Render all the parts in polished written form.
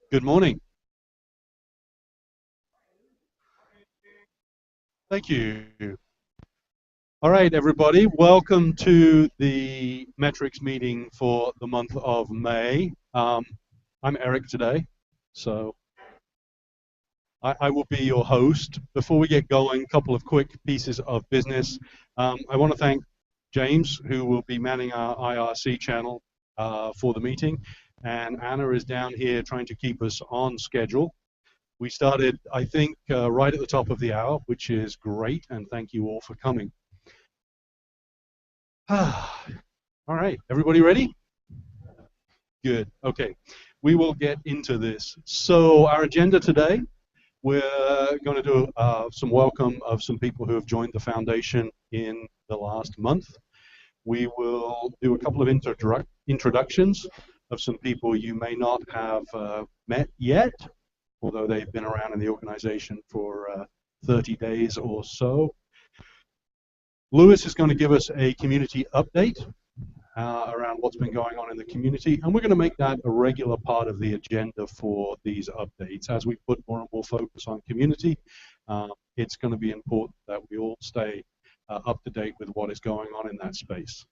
Good morning. Thank you. All right, everybody, welcome to the metrics meeting for the month of May. I'm Eric today, so I will be your host. Before we get going, a couple of quick pieces of business. I want to thank James, who will be manning our IRC channel for the meeting, and Anna is down here trying to keep us on schedule. We started, I think, right at the top of the hour, which is great, and thank you all for coming. All right, everybody ready? Good, okay. We will get into this. So our agenda today, we're going to do some welcome of some people who have joined the foundation in the last month. We will do a couple of introductions of some people you may not have met yet, although they've been around in the organization for 30 days or so. Lewis is going to give us a community update around what's been going on in the community, and we're going to make that a regular part of the agenda for these updates. As we put more and more focus on community, it's going to be important that we all stay up to date with what is going on in that space.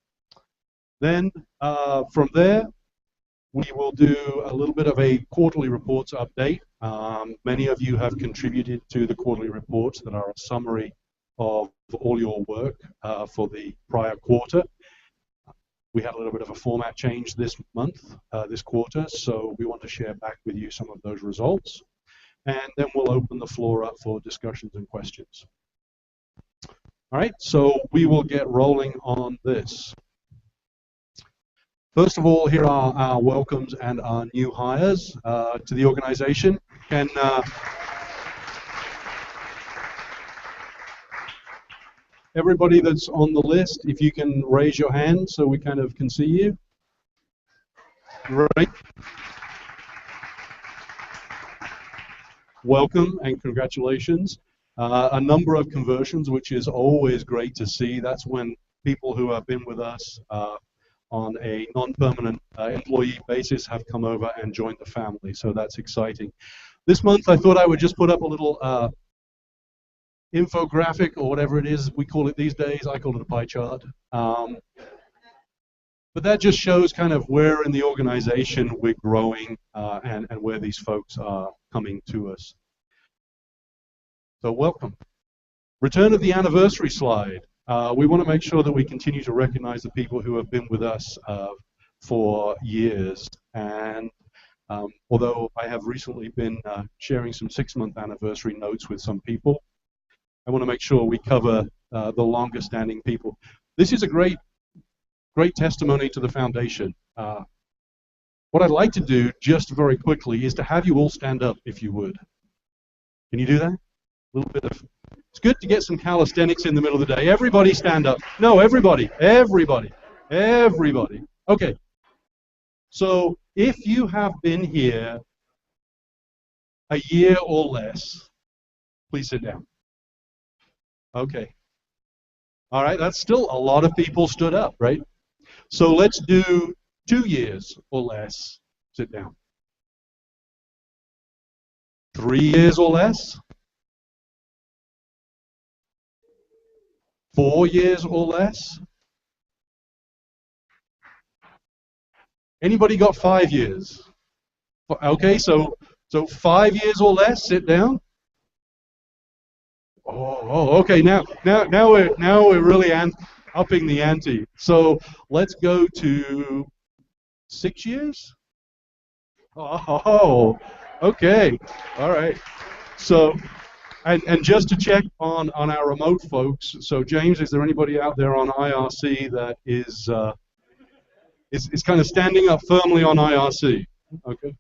Then from there, we will do a little bit of a quarterly reports update. Many of you have contributed to the quarterly reports that are a summary of all your work for the prior quarter. We had a little bit of a format change this month, this quarter, so we want to share back with you some of those results. And then we'll open the floor up for discussions and questions. All right, so we will get rolling on this. First of all, here are our welcomes and our new hires to the organization. Can everybody that's on the list, if you can raise your hand so we kind of can see you. Great. Welcome and congratulations. A number of conversions, which is always great to see. That's when people who have been with us on a non-permanent employee basis have come over and joined the family, so that's exciting. This month I thought I would just put up a little infographic, or whatever it is we call it these days. I call it a pie chart. But that just shows kind of where in the organization we're growing and where these folks are coming to us. So welcome. Return of the anniversary slide. We want to make sure that we continue to recognize the people who have been with us for years. And although I have recently been sharing some 6-month anniversary notes with some people, I want to make sure we cover the longer standing people. This is a great testimony to the foundation. What I'd like to do just very quickly is to have you all stand up, if you would. Can you do that? A little bit of, it's good to get some calisthenics in the middle of the day. Everybody stand up. No, everybody. Okay. So if you have been here a year or less, please sit down. Okay. All right, that's still a lot of people stood up, right? So let's do 2 years or less. Sit down. 3 years or less. 4 years or less? Anybody got 5 years? Okay, so 5 years or less, sit down. Oh, okay. Now we're really upping the ante. So let's go to 6 years. Oh, okay. All right. So. And just to check on our remote folks, so James, is there anybody out there on IRC that is kind of standing up firmly on IRC? Okay.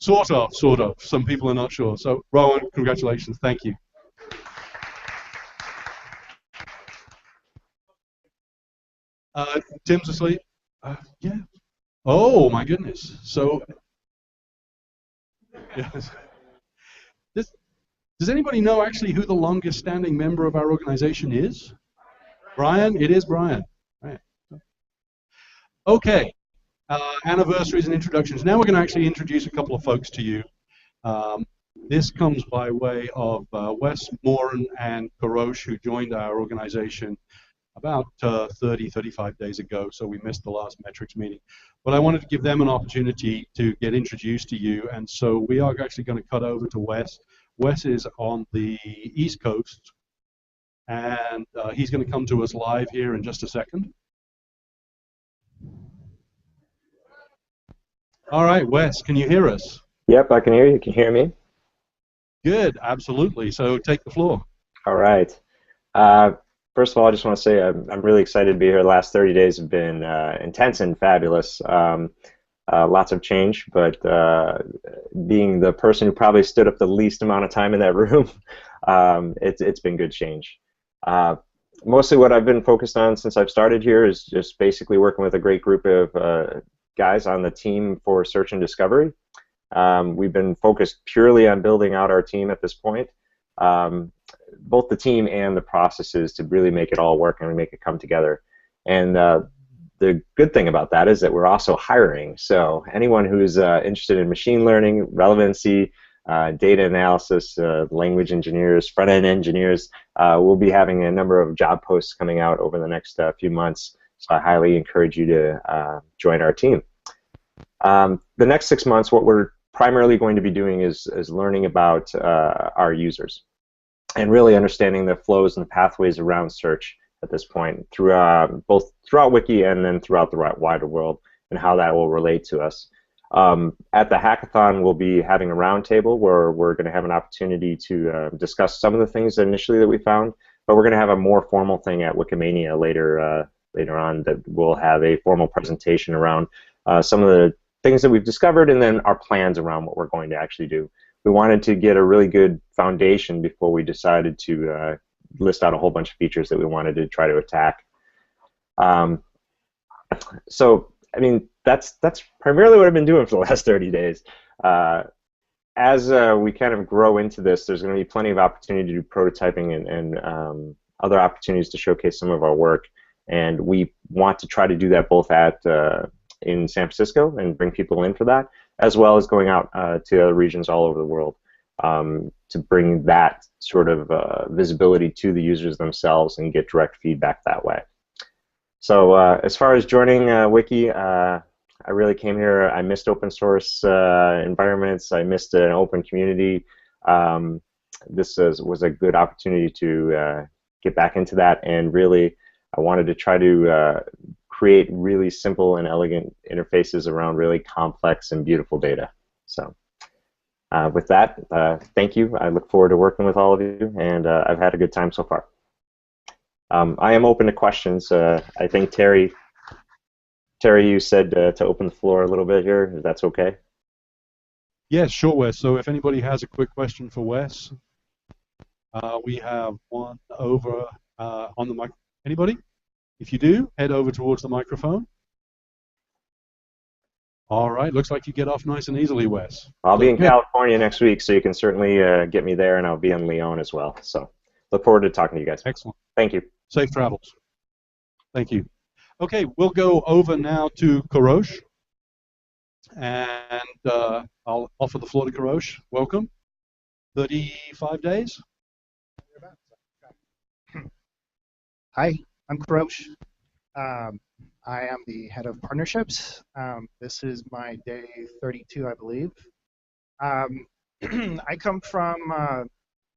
Sort of. Some people are not sure. So Rowan, congratulations. Thank you. Tim's asleep? Yeah. Oh, my goodness. So, yes. Does anybody know actually who the longest standing member of our organization is? Brian? It is Brian. Right. Okay. anniversaries and introductions. Now we're going to actually introduce a couple of folks to you. This comes by way of Wes Moran and Karosh, who joined our organization about 35 days ago, so we missed the last metrics meeting. But I wanted to give them an opportunity to get introduced to you, and so we are actually going to cut over to Wes. Wes is on the East Coast, and he's going to come to us live here in just a second. All right, Wes, can you hear us? Yep, I can hear you. Can you hear me? Good, absolutely. So take the floor. All right. First of all, I just want to say I'm really excited to be here. The last 30 days have been intense and fabulous. Lots of change, but being the person who probably stood up the least amount of time in that room, it's been good change. Mostly what I've been focused on since I've started here is just basically working with a great group of guys on the team for search and discovery. We've been focused purely on building out our team at this point, both the team and the processes to really make it all work and make it come together. And the good thing about that is that we're also hiring. So anyone who's interested in machine learning, relevancy, data analysis, language engineers, front-end engineers, we'll be having a number of job posts coming out over the next few months. So I highly encourage you to join our team. The next 6 months, what we're primarily going to be doing is learning about our users and really understanding the flows and the pathways around search at this point, both throughout Wiki and then throughout the wider world, and how that will relate to us. At the hackathon, we'll be having a roundtable where we're going to have an opportunity to discuss some of the things initially that we found, but we're going to have a more formal thing at Wikimania later on that we'll have a formal presentation around some of the things that we've discovered and then our plans around what we're going to actually do. We wanted to get a really good foundation before we decided to list out a whole bunch of features that we wanted to try to attack. So, I mean, that's primarily what I've been doing for the last 30 days. As we kind of grow into this, there's going to be plenty of opportunity to do prototyping and other opportunities to showcase some of our work. And we want to try to do that both in San Francisco and bring people in for that, as well as going out to other regions all over the world to bring that sort of visibility to the users themselves and get direct feedback that way. So as far as joining Wiki, I really came here. I missed open source environments. I missed an open community. This was a good opportunity to get back into that, and really I wanted to try to create really simple and elegant interfaces around really complex and beautiful data. So with that, thank you. I look forward to working with all of you, and I've had a good time so far. I am open to questions. I think Terry, you said to open the floor a little bit here. If that's okay? Yes, sure, Wes. So if anybody has a quick question for Wes, we have one over on the mic. Anybody? If you do, head over towards the microphone. All right, looks like you get off nice and easily, Wes. I'll be in California next week, so you can certainly get me there, and I'll be in Lyon as well. So look forward to talking to you guys. Excellent. Thank you. Safe travels. Thank you. Okay, we'll go over now to Karosh, and I'll offer the floor to Karosh. Welcome. 35 days. Hi, I'm Karosh. I am the head of partnerships. This is my day 32, I believe. I come from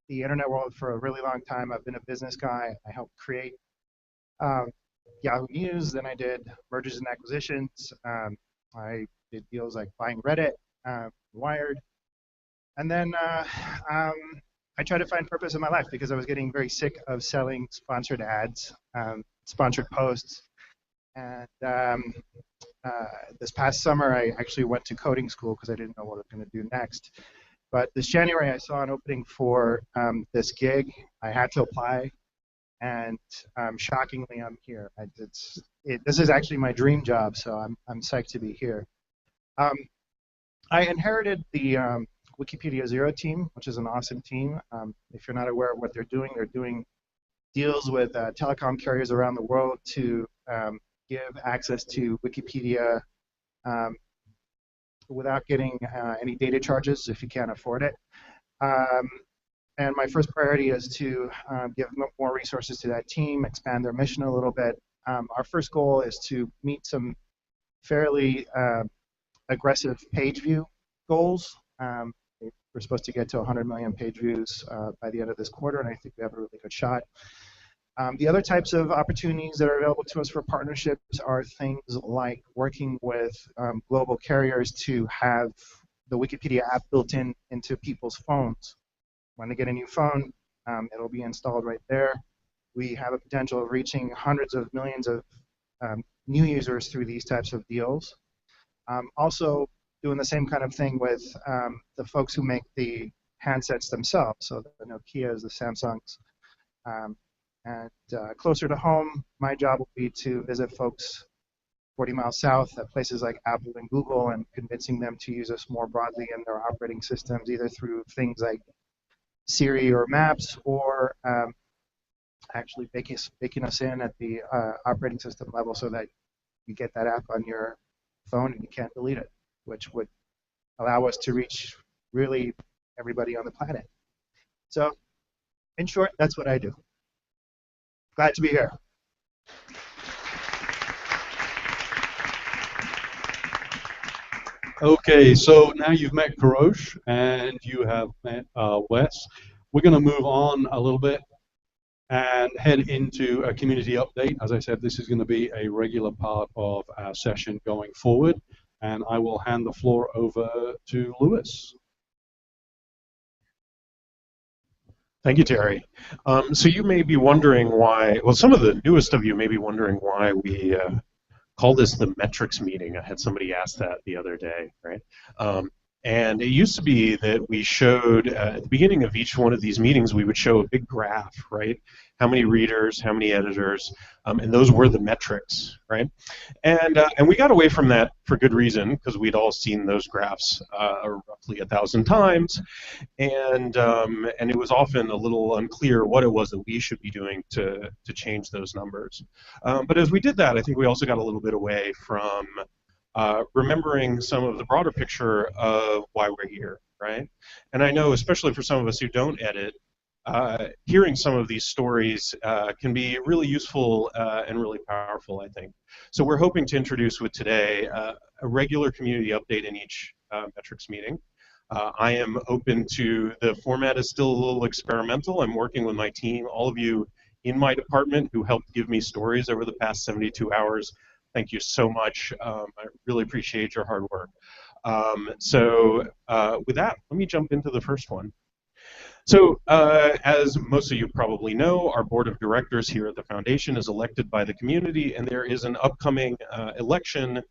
the internet world for a really long time. I've been a business guy. I helped create Yahoo News. Then I did mergers and acquisitions. I did deals like buying Reddit, Wired. And then I tried to find purpose in my life because I was getting very sick of selling sponsored ads, sponsored posts. And this past summer, I actually went to coding school because I didn't know what I was going to do next. But this January, I saw an opening for this gig. I had to apply, and shockingly, I'm here. This is actually my dream job, so I'm psyched to be here. I inherited the Wikipedia Zero team, which is an awesome team. If you're not aware of what they're doing deals with telecom carriers around the world to give access to Wikipedia without getting any data charges if you can't afford it. And my first priority is to give more resources to that team, expand their mission a little bit. Our first goal is to meet some fairly aggressive page view goals. We're supposed to get to 100 million page views by the end of this quarter, and I think we have a really good shot. The other types of opportunities that are available to us for partnerships are things like working with global carriers to have the Wikipedia app built into people's phones. When they get a new phone, it'll be installed right there. We have a potential of reaching hundreds of millions of new users through these types of deals. Also, doing the same kind of thing with the folks who make the handsets themselves, so the Nokias, the Samsungs. And closer to home, my job will be to visit folks 40 miles south at places like Apple and Google and convincing them to use us more broadly in their operating systems, either through things like Siri or Maps, or actually baking us in at the operating system level so that you get that app on your phone and you can't delete it, which would allow us to reach really everybody on the planet. So, in short, that's what I do. Glad to be here. Okay, so now you've met Karosh and you have met Wes. We're going to move on a little bit and head into a community update. As I said, this is going to be a regular part of our session going forward, and I will hand the floor over to Lewis. Thank you, Terry. So you may be wondering why, well, some of the newest of you may be wondering why we call this the metrics meeting. I had somebody ask that the other day, right? And it used to be that we showed, at the beginning of each one of these meetings, we would show a big graph, right? How many readers, how many editors, and those were the metrics, right? And we got away from that for good reason, because we'd all seen those graphs roughly 1,000 times, and it was often a little unclear what it was that we should be doing to change those numbers. But as we did that, I think we also got a little bit away from remembering some of the broader picture of why we're here, right? And I know, especially for some of us who don't edit, hearing some of these stories can be really useful and really powerful, I think. So we're hoping to introduce with today a regular community update in each metrics meeting. I am open to, the format is still a little experimental. I'm working with my team, all of you in my department who helped give me stories over the past 72 hours. Thank you so much. I really appreciate your hard work. So with that, let me jump into the first one. So as most of you probably know, our board of directors here at the foundation is elected by the community, and there is an upcoming election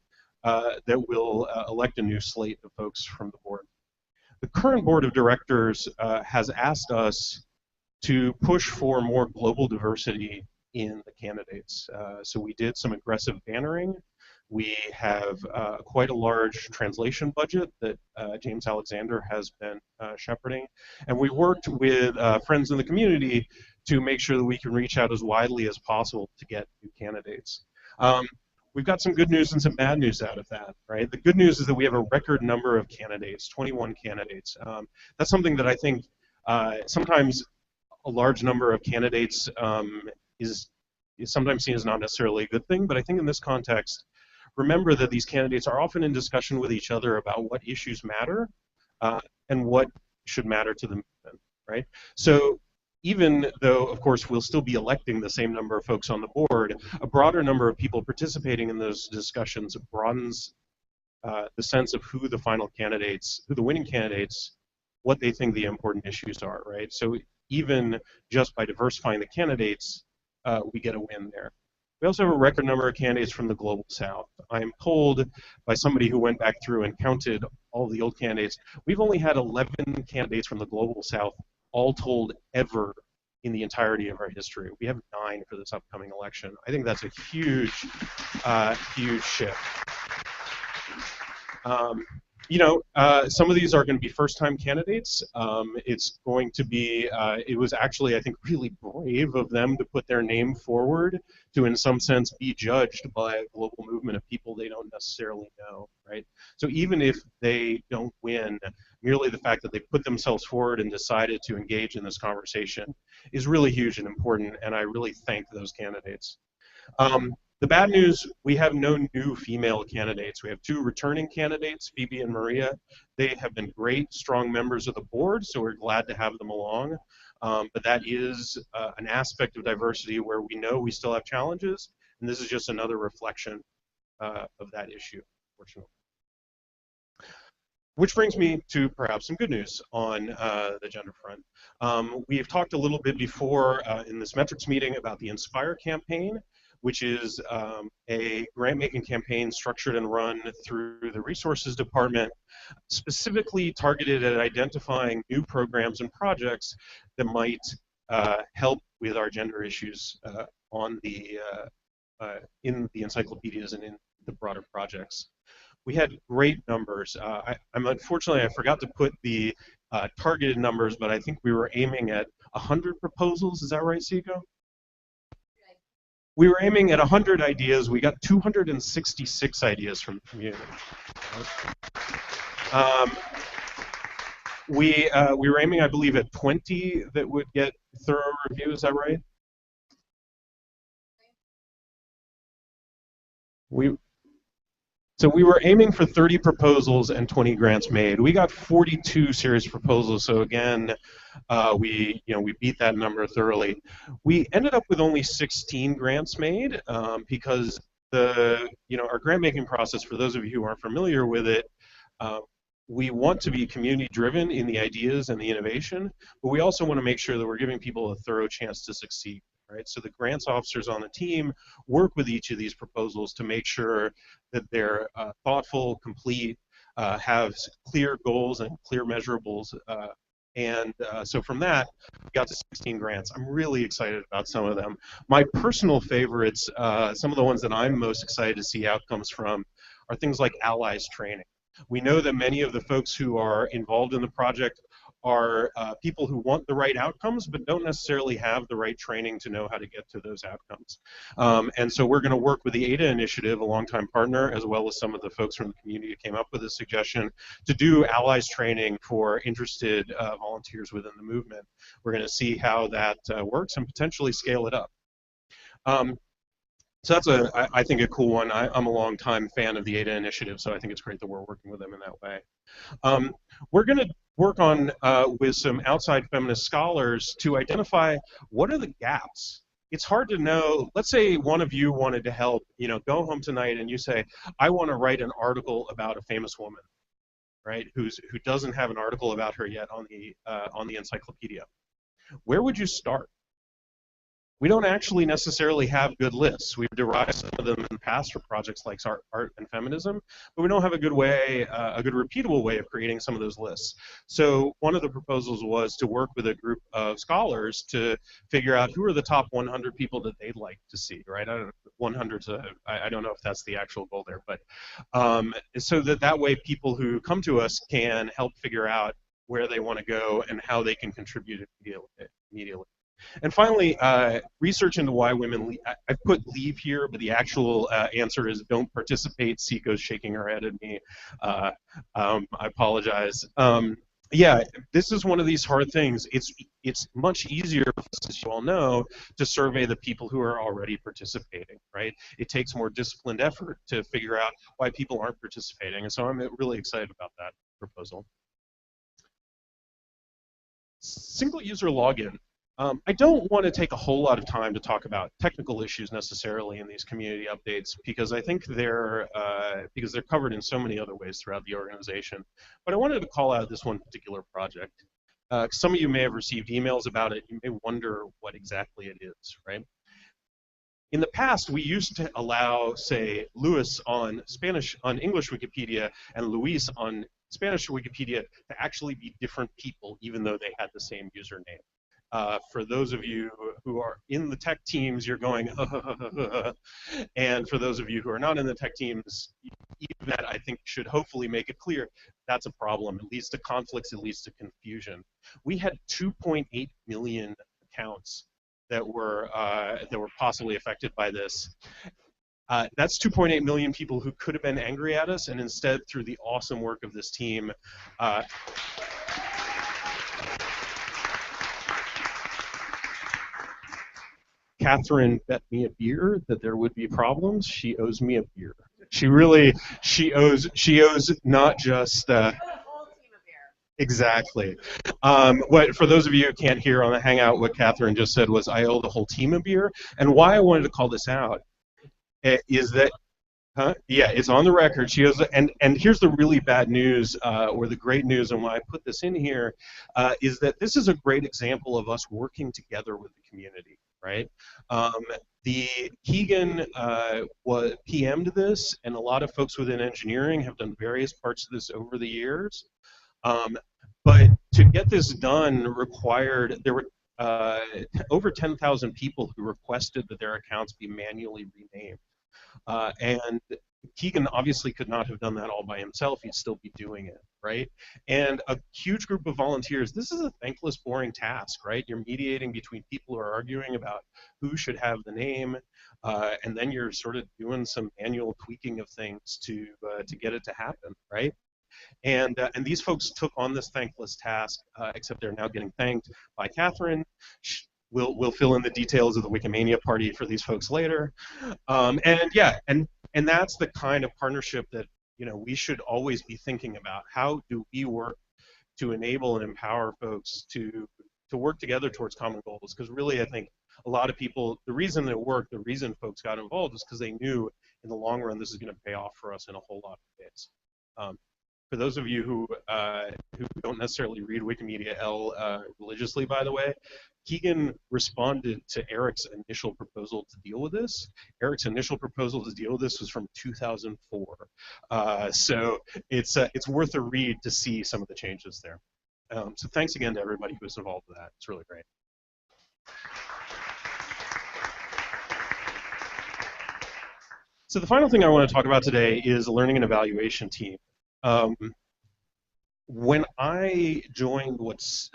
that will elect a new slate of folks from the board. The current board of directors has asked us to push for more global diversity in the candidates. So we did some aggressive bannering. We have quite a large translation budget that James Alexander has been shepherding. And we worked with friends in the community to make sure that we can reach out as widely as possible to get new candidates. We've got some good news and some bad news out of that, right? The good news is that we have a record number of candidates, 21 candidates. That's something that I think sometimes a large number of candidates is sometimes seen as not necessarily a good thing, but I think in this context, remember that these candidates are often in discussion with each other about what issues matter and what should matter to the movement, right? So even though, of course, we'll still be electing the same number of folks on the board, a broader number of people participating in those discussions broadens the sense of who the final candidates, who the winning candidates, what they think the important issues are, right? So even just by diversifying the candidates, we get a win there. We also have a record number of candidates from the Global South. I am told by somebody who went back through and counted all the old candidates, we've only had 11 candidates from the Global South, all told, ever in the entirety of our history. We have 9 for this upcoming election. I think that's a huge, huge shift. Some of these are going to be first-time candidates. It's going to be, it was actually, I think, really brave of them to put their name forward to, in some sense, be judged by a global movement of people they don't necessarily know, right? So even if they don't win, merely the fact that they put themselves forward and decided to engage in this conversation is really huge and important, and I really thank those candidates. The bad news, we have no new female candidates. We have 2 returning candidates, Phoebe and Maria. They have been great, strong members of the board, so we're glad to have them along. But that is an aspect of diversity where we know we still have challenges, and this is just another reflection of that issue, unfortunately. Which brings me to perhaps some good news on the gender front. We've talked a little bit before in this metrics meeting about the Inspire campaign, which is a grant-making campaign structured and run through the resources department, specifically targeted at identifying new programs and projects that might help with our gender issues on the in the encyclopedias and in the broader projects. We had great numbers. Unfortunately, I forgot to put the targeted numbers, but I think we were aiming at 100 proposals. Is that right, Seiko? We were aiming at 100 ideas. We got 266 ideas from the community. We were aiming, I believe, at 20 that would get thorough review. Is that right? So we were aiming for 30 proposals and 20 grants made. We got 42 serious proposals. So again, we beat that number thoroughly. We ended up with only 16 grants made because our grant making process, for those of you who aren't familiar with it, we want to be community driven in the ideas and the innovation, but we also want to make sure that we're giving people a thorough chance to succeed. Right? So the grants officers on the team work with each of these proposals to make sure that they're thoughtful, complete, have clear goals and clear measurables. So from that, we got to 16 grants. I'm really excited about some of them. My personal favorites, some of the ones that I'm most excited to see outcomes from, are things like allies training. We know that many of the folks who are involved in the project are people who want the right outcomes but don't necessarily have the right training to know how to get to those outcomes. And so we're going to work with the ADA initiative, a longtime partner, as well as some of the folks from the community who came up with this suggestion, to do allies training for interested volunteers within the movement. We're going to see how that works and potentially scale it up. So that's, I think, a cool one. I'm a longtime fan of the ADA initiative, so I think it's great that we're working with them in that way. We're going to work on with some outside feminist scholars to identify what are the gaps. It's hard to know. Let's say one of you wanted to help, go home tonight and you say, I want to write an article about a famous woman, right, who doesn't have an article about her yet on the encyclopedia. Where would you start? We don't actually necessarily have good lists. We've derived some of them in the past for projects like art and feminism, but we don't have a good way, a good repeatable way of creating some of those lists. So one of the proposals was to work with a group of scholars to figure out who are the top 100 people that they'd like to see, right? I don't know, I don't know if that's the actual goal there, but so that way people who come to us can help figure out where they want to go and how they can contribute immediately. And finally, research into why women leave. I put leave here, but the actual answer is don't participate. Seiko's shaking her head at me. I apologize. Yeah, this is one of these hard things. It's much easier, as you all know, to survey the people who are already participating, right? It takes more disciplined effort to figure out why people aren't participating. And so I'm really excited about that proposal. Single user login. I don't want to take a whole lot of time to talk about technical issues necessarily in these community updates because I think they're covered in so many other ways throughout the organization. But I wanted to call out this one particular project. Some of you may have received emails about it. You may wonder what exactly it is, right? In the past, we used to allow, say, Luis on English Wikipedia and Luis on Spanish Wikipedia to actually be different people, even though they had the same username. For those of you who are in the tech teams, you're going, and for those of you who are not in the tech teams, even that I think should hopefully make it clear, that's a problem. It leads to conflicts, it leads to confusion. We had 2.8 million accounts that were possibly affected by this. That's 2.8 million people who could have been angry at us, and instead, through the awesome work of this team, Catherine bet me a beer that there would be problems. She owes me a beer. She owes not just exactly. What for those of you who can't hear on the Hangout, what Catherine just said was, I owe the whole team a beer. And why I wanted to call this out is that, yeah, it's on the record. She owes, and here's the really bad news, or the great news, and why I put this in here, is that this is a great example of us working together with the community. Right, the Keegan PM'd this, and a lot of folks within engineering have done various parts of this over the years. But to get this done required, there were over 10,000 people who requested that their accounts be manually renamed. And Keegan obviously could not have done that all by himself. He'd still be doing it, right? And a huge group of volunteers. This is a thankless, boring task, right? You're mediating between people who are arguing about who should have the name, and then you're sort of doing some manual tweaking of things to get it to happen, right? And these folks took on this thankless task, except they're now getting thanked by Catherine. We'll fill in the details of the Wikimedia party for these folks later. And yeah, and that's the kind of partnership that we should always be thinking about. How do we work to enable and empower folks to work together towards common goals? Because really, I think a lot of people, the reason it worked, the reason folks got involved is because they knew in the long run this is going to pay off for us in a whole lot of ways. For those of you who don't necessarily read Wikimedia L religiously, by the way, Keegan responded to Eric's initial proposal to deal with this. Eric's initial proposal to deal with this was from 2004. So it's worth a read to see some of the changes there. So thanks again to everybody who was involved with that. It's really great. So the final thing I want to talk about today is the learning and evaluation team. When I joined this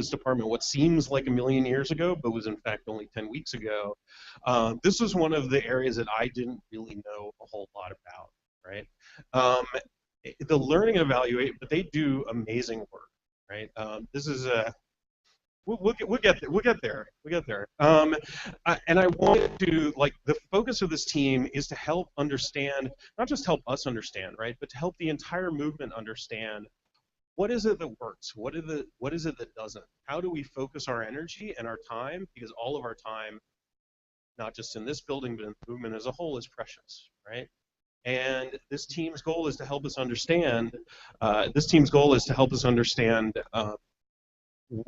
department, what seems like a million years ago, but was in fact only 10 weeks ago, this was one of the areas that I didn't really know a whole lot about, right? The learning and evaluate, but they do amazing work, right? This is a We'll get there. And I wanted to, the focus of this team is to help understand, not just help us understand, right, but to help the entire movement understand what is it that works, what is it that doesn't, how do we focus our energy and our time, because all of our time, not just in this building, but in the movement as a whole, is precious, right? And this team's goal is to help us understand,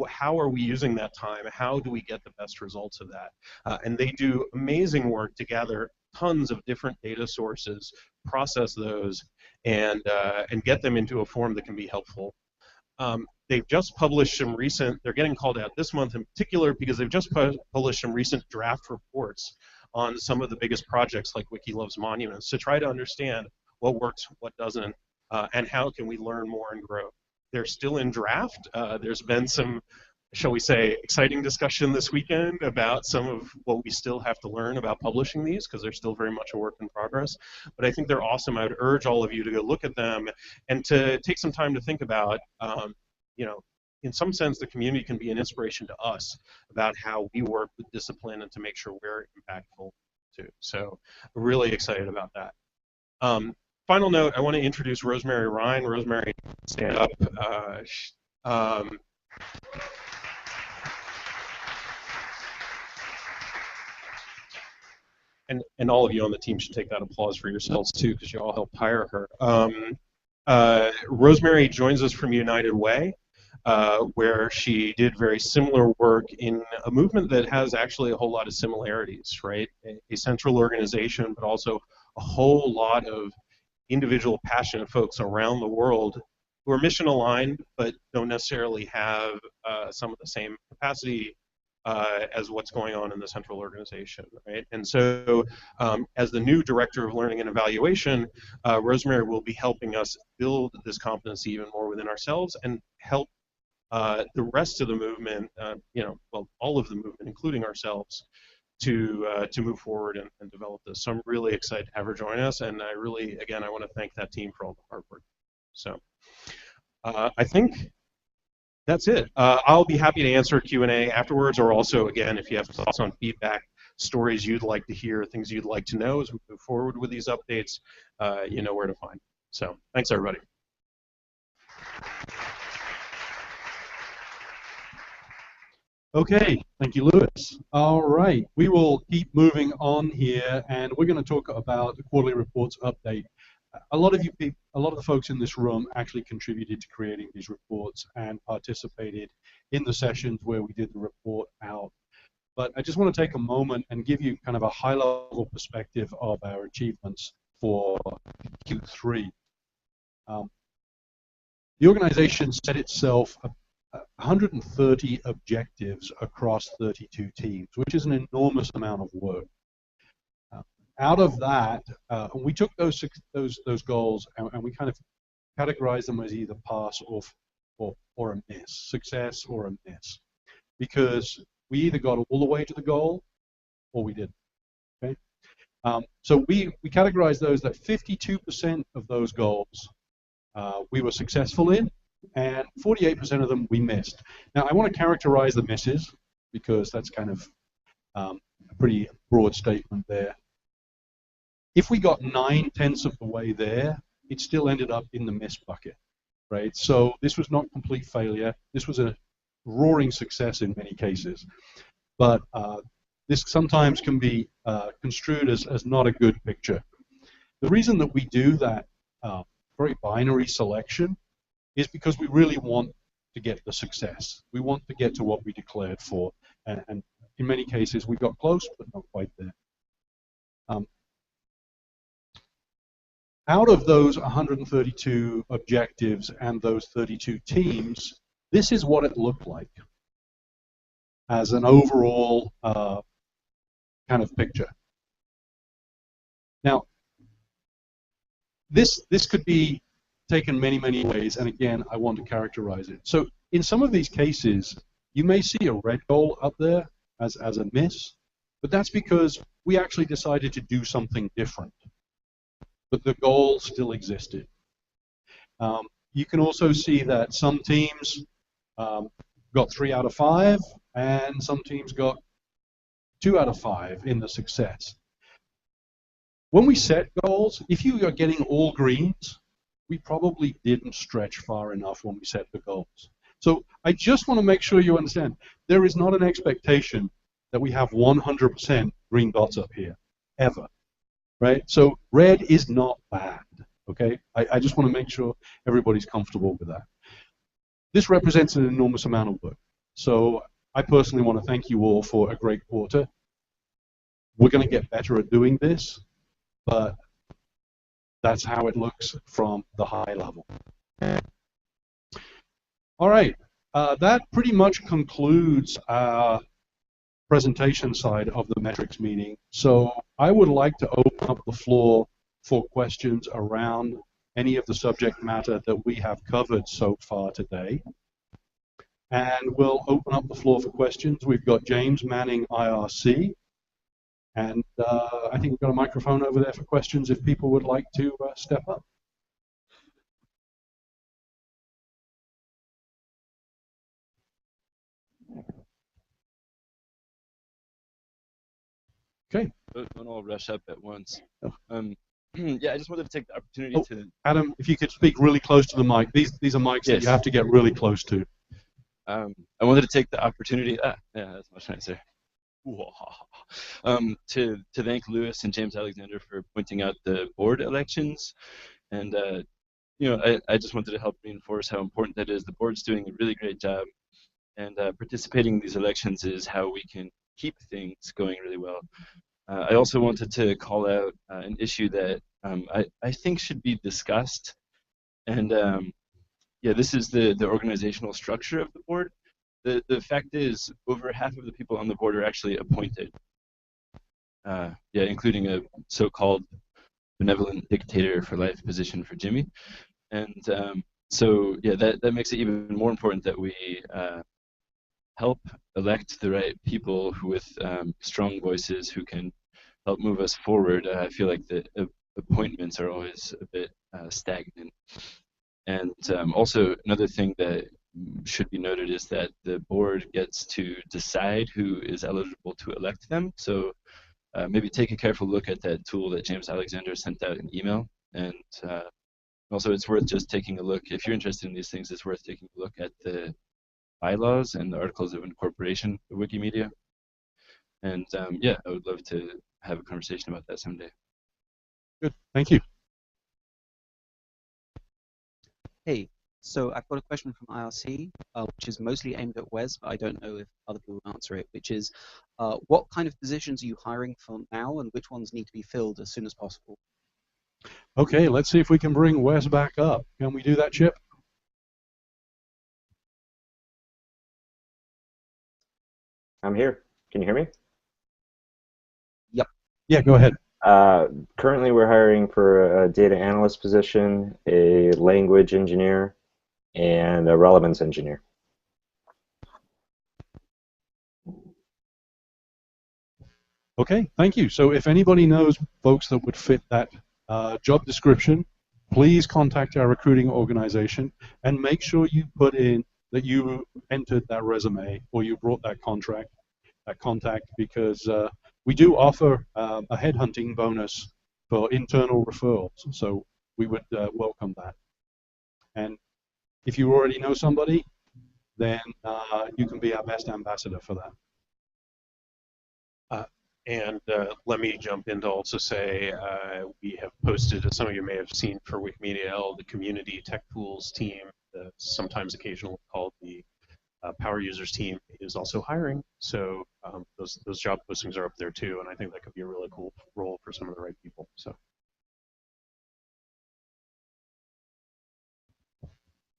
how are we using that time? How do we get the best results of that? And they do amazing work to gather tons of different data sources, process those, and get them into a form that can be helpful. They've just published some recent, they're getting called out this month in particular because they've just published some recent draft reports on some of the biggest projects like Wiki Loves Monuments to try to understand what works, what doesn't, and how can we learn more and grow. They're still in draft. There's been some, shall we say, exciting discussion this weekend about some of what we still have to learn about publishing these, because they're still very much a work in progress. But I think they're awesome. I would urge all of you to go look at them and to take some time to think about, in some sense, the community can be an inspiration to us about how we work with discipline and to make sure we're impactful too. So we're really excited about that. Final note, I want to introduce Rosemary Ryan. Rosemary, stand up. And all of you on the team should take that applause for yourselves too, because you all helped hire her. Rosemary joins us from United Way, where she did very similar work in a movement that has actually a whole lot of similarities, right? A central organization, but also a whole lot of individual passionate folks around the world who are mission aligned but don't necessarily have some of the same capacity as what's going on in the central organization, right? And so as the new director of learning and evaluation, Rosemary will be helping us build this competency even more within ourselves and help the rest of the movement, well, all of the movement, including ourselves, to move forward and develop this. So I'm really excited to have her join us, and I really, again, I want to thank that team for all the hard work. So I think that's it. I'll be happy to answer Q&A afterwards, or also, again, if you have thoughts on feedback, stories you'd like to hear, things you'd like to know as we move forward with these updates, you know where to find. So thanks, everybody. Okay, thank you, Lewis. All right, we will keep moving on here, and we're going to talk about the quarterly reports update. A lot of the folks in this room actually contributed to creating these reports and participated in the sessions where we did the report out. But I just want to take a moment and give you kind of a high-level perspective of our achievements for Q3. The organization set itself 130 objectives across 32 teams, which is an enormous amount of work. Out of that, we took those goals and we kind of categorized them as either pass or a miss, success or a miss, because we either got all the way to the goal or we didn't. Okay, so we categorized those that 52% of those goals we were successful in, and 48% of them we missed. Now, I want to characterize the misses because that's kind of a pretty broad statement there. If we got 9/10 of the way there, it still ended up in the miss bucket, right? So this was not complete failure. This was a roaring success in many cases. But this sometimes can be construed as not a good picture. The reason that we do that very binary selection is because we really want to get the success. We want to get to what we declared for. And in many cases, we got close, but not quite there. Out of those 132 objectives and those 32 teams, this is what it looked like as an overall kind of picture. Now, this could be taken many ways, and again, I want to characterize it. So in some of these cases, you may see a red goal up there as a miss, but that's because we actually decided to do something different. But the goal still existed. You can also see that some teams got 3 out of 5, and some teams got 2 out of 5 in the success. When we set goals, if you are getting all greens, we probably didn't stretch far enough when we set the goals. So I just want to make sure you understand, there is not an expectation that we have 100% green dots up here, ever. Right? So red is not bad, okay? I just want to make sure everybody's comfortable with that. This represents an enormous amount of work. So I personally want to thank you all for a great quarter. We're going to get better at doing this, but that's how it looks from the high level. All right, that pretty much concludes our presentation side of the metrics meeting. So I would like to open up the floor for questions around any of the subject matter that we have covered so far today. And we'll open up the floor for questions. We've got James manning IRC. And I think we've got a microphone over there for questions if people would like to step up. Okay. Don't all rush up at once. Oh. Yeah, I just wanted to take the opportunity to... Adam, if you could speak really close to the mic. These are mics that you have to get really close to. I wanted to take the opportunity... yeah, that's much nicer. To thank Lewis and James Alexander for pointing out the board elections. And, you know, I just wanted to help reinforce how important that is. The board's doing a really great job. And participating in these elections is how we can keep things going really well. I also wanted to call out an issue that I think should be discussed. And yeah, this is the organizational structure of the board. the fact is, over half of the people on the board are actually appointed. Yeah, including a so-called benevolent dictator for life position for Jimmy. And so, yeah, that makes it even more important that we help elect the right people who with strong voices who can help move us forward. I feel like the appointments are always a bit stagnant. And also, another thing that should be noted is that the board gets to decide who is eligible to elect them. So maybe take a careful look at that tool that James Alexander sent out in email. And also, it's worth just taking a look. If you're interested in these things, it's worth taking a look at the bylaws and the articles of incorporation of Wikimedia. And yeah, I would love to have a conversation about that someday. Good, thank you. Hey, so I've got a question from IRC, which is mostly aimed at Wes, but I don't know if other people will answer it, which is, what kind of positions are you hiring for now, and which ones need to be filled as soon as possible? Okay, let's see if we can bring Wes back up. Can we do that, Chip? I'm here. Can you hear me? Yep. Yeah, go ahead. Currently, we're hiring for a data analyst position, a language engineer, and a relevance engineer. Okay, thank you. So if anybody knows folks that would fit that job description, please contact our recruiting organization and make sure you put in that you entered that resume or you brought that contact, because we do offer a headhunting bonus for internal referrals. So we would welcome that. And if you already know somebody, then you can be our best ambassador for that. And let me jump in to also say we have posted, as some of you may have seen for Wikimedia L, the community tech tools team, sometimes occasionally called the power users team, is also hiring. So those job postings are up there too, and I think that could be a really cool role for some of the right people. So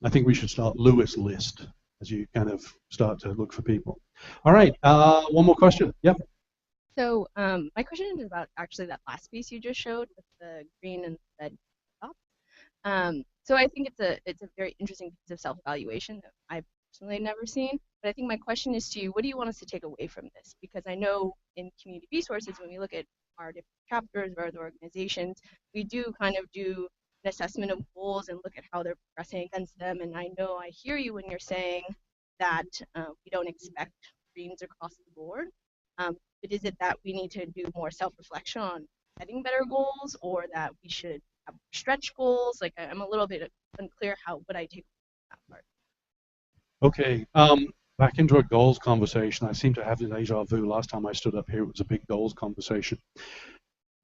I think we should start Lewis list as you kind of start to look for people. All right, one more question. Yep. So my question is about actually that last piece you just showed with the green and red top. So I think it's a very interesting piece of self-evaluation that I've personally never seen. But I think my question is to you, what do you want us to take away from this? Because I know in community resources, when we look at our different chapters or other organizations, we do kind of do an assessment of goals and look at how they're progressing against them. And I know I hear you when you're saying that we don't expect greens across the board. But is it that we need to do more self-reflection on setting better goals, or that we should have stretch goals? Like I'm a little bit unclear what I take from that part. Okay, back into a goals conversation. I seem to have the deja vu. Last time I stood up here, it was a big goals conversation.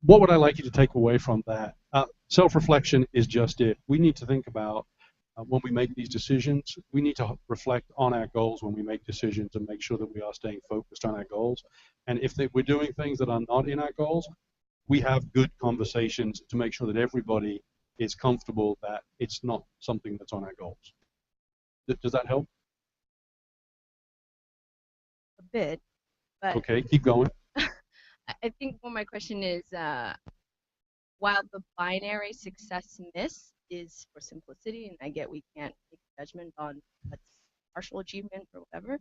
What would I like you to take away from that? Self-reflection is just it. We need to think about when we make these decisions, we need to reflect on our goals when we make decisions and make sure that we are staying focused on our goals. And if we're doing things that are not in our goals, we have good conversations to make sure that everybody is comfortable that it's not something that's on our goals. Does that help? A bit, but Okay, keep going. I think more my question is, while the binary success miss is for simplicity, and I get we can't make a judgment on what's partial achievement or whatever,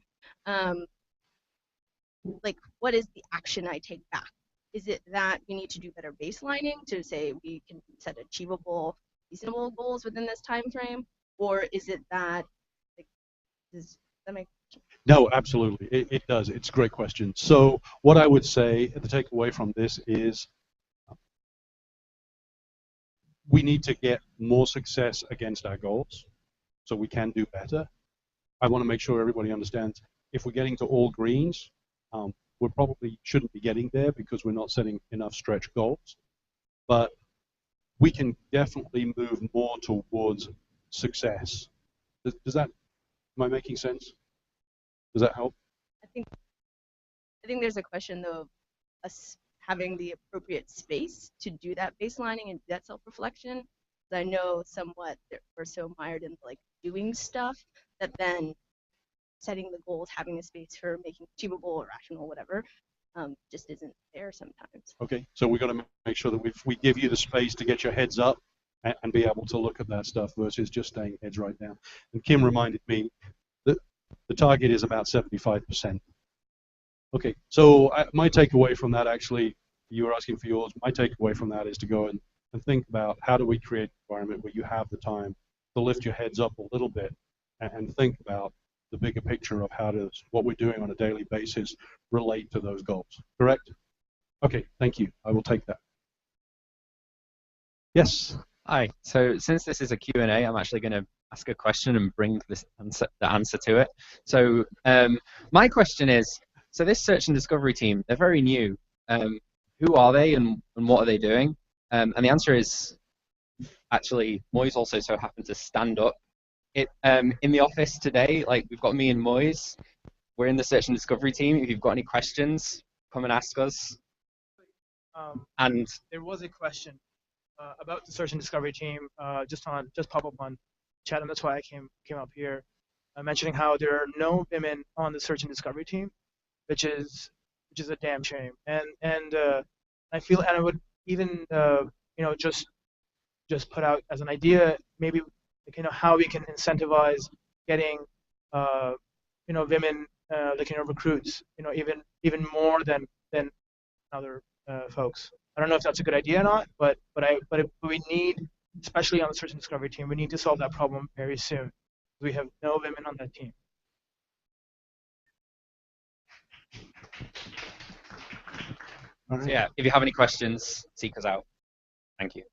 like what is the action I take back? Is it that we need to do better baselining to say we can set achievable, reasonable goals within this time frame, or is it that, like, does that make sense? No, absolutely, it does. It's a great question. So what I would say, the takeaway from this is we need to get more success against our goals so we can do better. I want to make sure everybody understands if we're getting to all greens, we probably shouldn't be getting there because we're not setting enough stretch goals. But we can definitely move more towards success. Does that, am I making sense? Does that help? I think there's a question though of us having the appropriate space to do that baselining and do that self-reflection. I know somewhat that we're so mired in like doing stuff that then setting the goals, having a space for making it achievable or rational, whatever, just isn't there sometimes. Okay, so we've got to make sure that we give you the space to get your heads up and be able to look at that stuff versus just staying heads right down. And Kim reminded me that the target is about 75%. Okay, so my takeaway from that, actually, you were asking for yours, my takeaway from that is to go and think about how do we create an environment where you have the time to lift your heads up a little bit and think about the bigger picture of how does what we're doing on a daily basis relate to those goals, correct? Okay, thank you. I will take that. Yes? Hi. So since this is a Q&A, I'm actually going to ask a question and bring the answer to it. So my question is, so this search and discovery team, they're very new. Who are they and what are they doing? And the answer is, actually, Moise also so happened to stand up. In the office today, like we've got me and Moise. We're in the search and discovery team. If you've got any questions, come and ask us. And there was a question about the search and discovery team just pop up on chat, and that's why I came up here, mentioning how there are no women on the search and discovery team, which is a damn shame. And I feel, and I would even just put out as an idea, maybe how we can incentivize getting women recruits, even more than other folks. I don't know if that's a good idea or not, but we need, especially on the search and discovery team, we need to solve that problem very soon. We have no women on that team. so yeah, if you have any questions, seek us out. Thank you.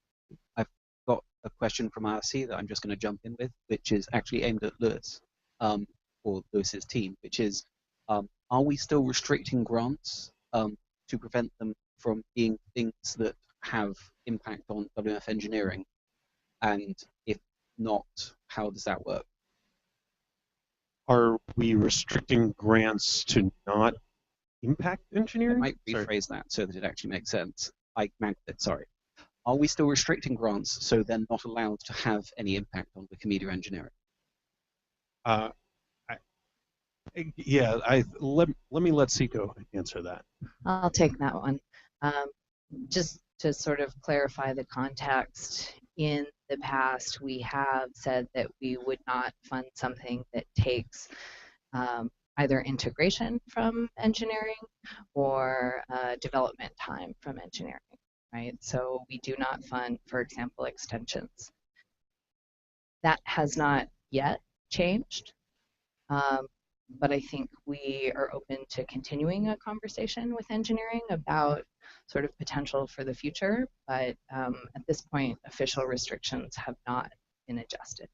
I've got a question from IRC that I'm just going to jump in with, which is actually aimed at Lewis, or Lewis's team, which is, are we still restricting grants to prevent them from being things that have impact on WMF engineering? And if not, how does that work? Are we restricting grants to not impact engineering? I might rephrase that so that it actually makes sense. I meant it, sorry. Are we still restricting grants so they're not allowed to have any impact on Wikimedia engineering? Let me let Siko answer that. I'll take that one. Just to sort of clarify the context, in the past we have said that we would not fund something that takes either integration from engineering or development time from engineering, right? So we do not fund, for example, extensions. That has not yet changed. But I think we are open to continuing a conversation with engineering about sort of potential for the future, but at this point, official restrictions have not been adjusted.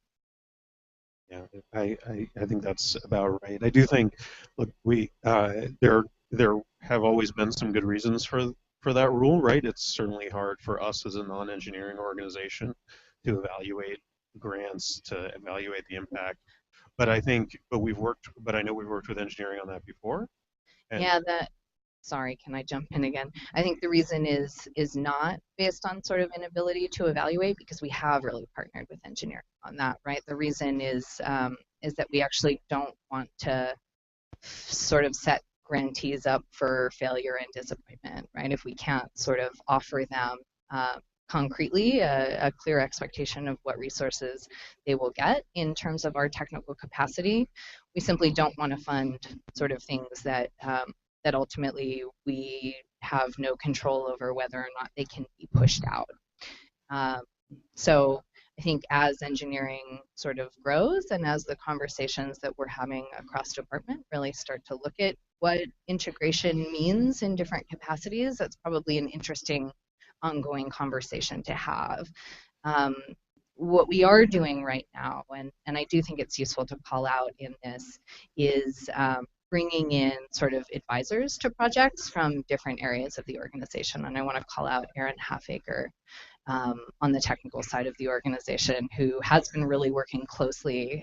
Yeah, I think that's about right. I do think, look, there have always been some good reasons for that rule, right? It's certainly hard for us as a non-engineering organization to evaluate grants, to evaluate the impact. But I know we've worked with engineering on that before. Yeah, sorry, can I jump in again? I think the reason is not based on sort of inability to evaluate, because we have really partnered with engineering on that, right? The reason is that we actually don't want to sort of set grantees up for failure and disappointment, right? If we can't sort of offer them concretely a clear expectation of what resources they will get in terms of our technical capacity, we simply don't want to fund sort of things that that ultimately we have no control over whether or not they can be pushed out. So I think as engineering sort of grows and as the conversations that we're having across department really start to look at what integration means in different capacities, that's probably an interesting ongoing conversation to have. What we are doing right now, and I do think it's useful to call out in this, is bringing in sort of advisors to projects from different areas of the organization. And I want to call out Erin Halfaker on the technical side of the organization, who has been really working closely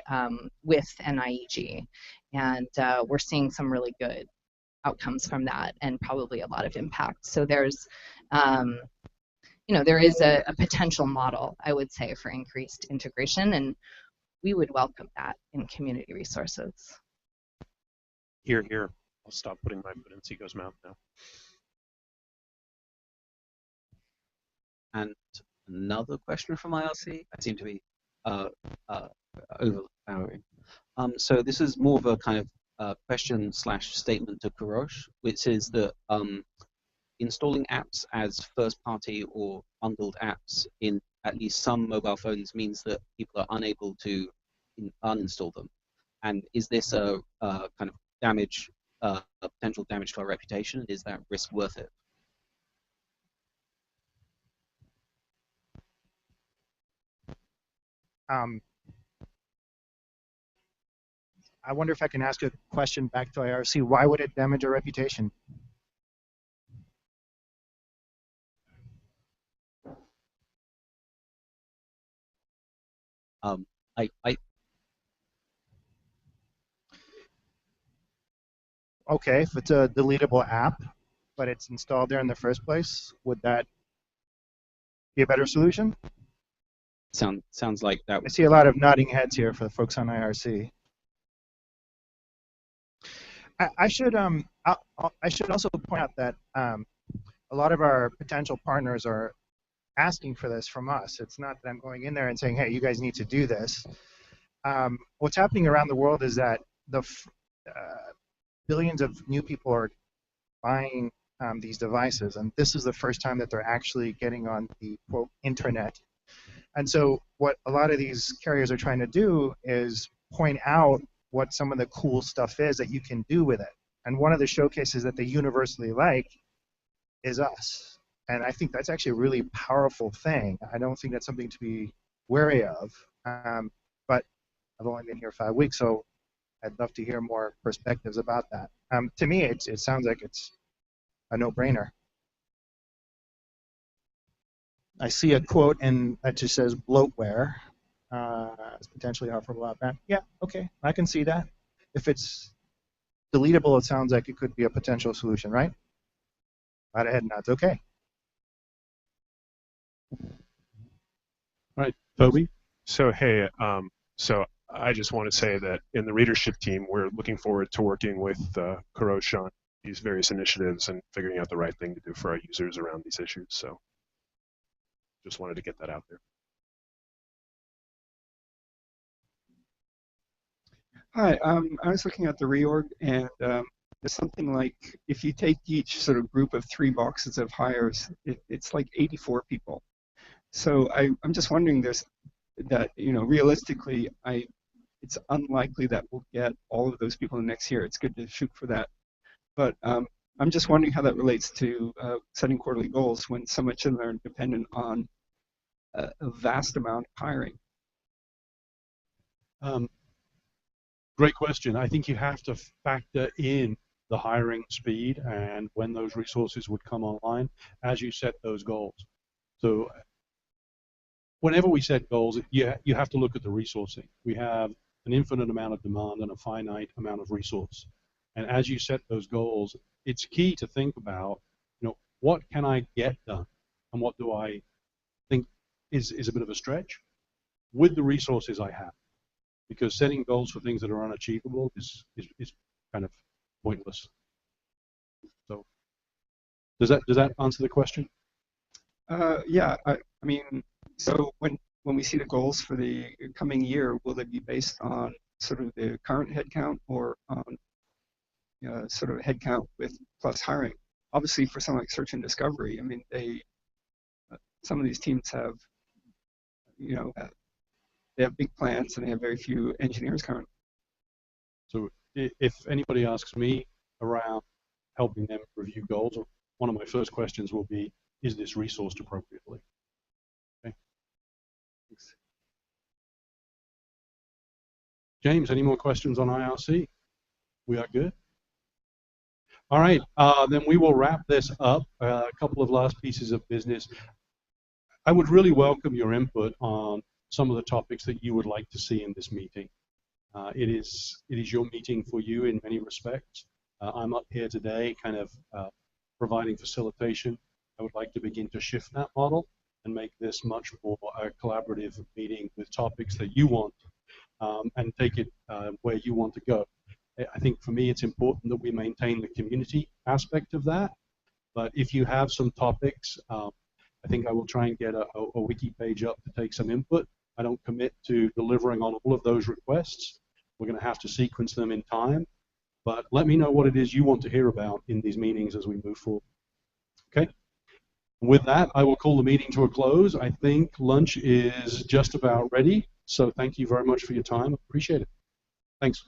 with NIEG. And we're seeing some really good outcomes from that and probably a lot of impact. So there's there is a potential model, I would say, for increased integration, and we would welcome that in community resources. Here, here. I'll stop putting my foot in Seago's mouth now. And another question from IRC. I seem to be overpowering. So this is more of a kind of question slash statement to Kurosh, which is that installing apps as first-party or bundled apps in at least some mobile phones means that people are unable to uninstall them. And is this a kind of damage, a potential damage to our reputation? Is that risk worth it? I wonder if I can ask a question back to IRC. Why would it damage our reputation? Okay, if it's a deletable app, but it's installed there in the first place, would that be a better solution? Sounds like that. I see a lot of nodding heads here for the folks on IRC. I should also point out that a lot of our potential partners are asking for this from us. It's not that I'm going in there and saying, hey, you guys need to do this. What's happening around the world is that the billions of new people are buying these devices, and this is the first time that they're actually getting on the, quote, internet. And so what a lot of these carriers are trying to do is point out what some of the cool stuff is that you can do with it. And one of the showcases that they universally like is us. And I think that's actually a really powerful thing. I don't think that's something to be wary of. But I've only been here 5 weeks, so I'd love to hear more perspectives about that. To me, it sounds like it's a no-brainer. I see a quote that just says bloatware. It's potentially harmful about that. Yeah, okay, I can see that. If it's deletable, it sounds like it could be a potential solution, right? A lot of head nods. Okay. All right, Toby. So hey, so I just want to say that in the readership team, we're looking forward to working with Kurosh on these various initiatives and figuring out the right thing to do for our users around these issues. So just wanted to get that out there. Hi, I was looking at the reorg, and there's something like, if you take each sort of group of 3 boxes of hires, it's like 84 people. So I'm just wondering, realistically, it's unlikely that we'll get all of those people next year. It's good to shoot for that. But I'm just wondering how that relates to setting quarterly goals when so much of them are dependent on a vast amount of hiring. Great question. I think you have to factor in the hiring speed and when those resources would come online as you set those goals. So whenever we set goals, you have to look at the resourcing. We have an infinite amount of demand and a finite amount of resource. And as you set those goals, it's key to think about, what can I get done? And what do I think is a bit of a stretch with the resources I have? Because setting goals for things that are unachievable is kind of pointless. So does that answer the question? Yeah, I mean, so when we see the goals for the coming year, will they be based on sort of the current headcount or on sort of headcount with plus hiring? Obviously, for something like search and discovery, I mean, some of these teams have, they have big plants and they have very few engineers currently. So if anybody asks me around helping them review goals, one of my first questions will be, is this resourced appropriately? Okay. Thanks. James, any more questions on IRC? We are good? All right, then we will wrap this up. A couple of last pieces of business. I would really welcome your input on some of the topics that you would like to see in this meeting. It is your meeting for you in many respects. I'm up here today kind of providing facilitation. I would like to begin to shift that model and make this much more a collaborative meeting with topics that you want and take it where you want to go. I think for me it's important that we maintain the community aspect of that. But if you have some topics, I think I will try and get a wiki page up to take some input. I don't commit to delivering on all of those requests. We're going to have to sequence them in time. But let me know what it is you want to hear about in these meetings as we move forward. Okay? With that, I will call the meeting to a close. I think lunch is just about ready. So thank you very much for your time. Appreciate it. Thanks.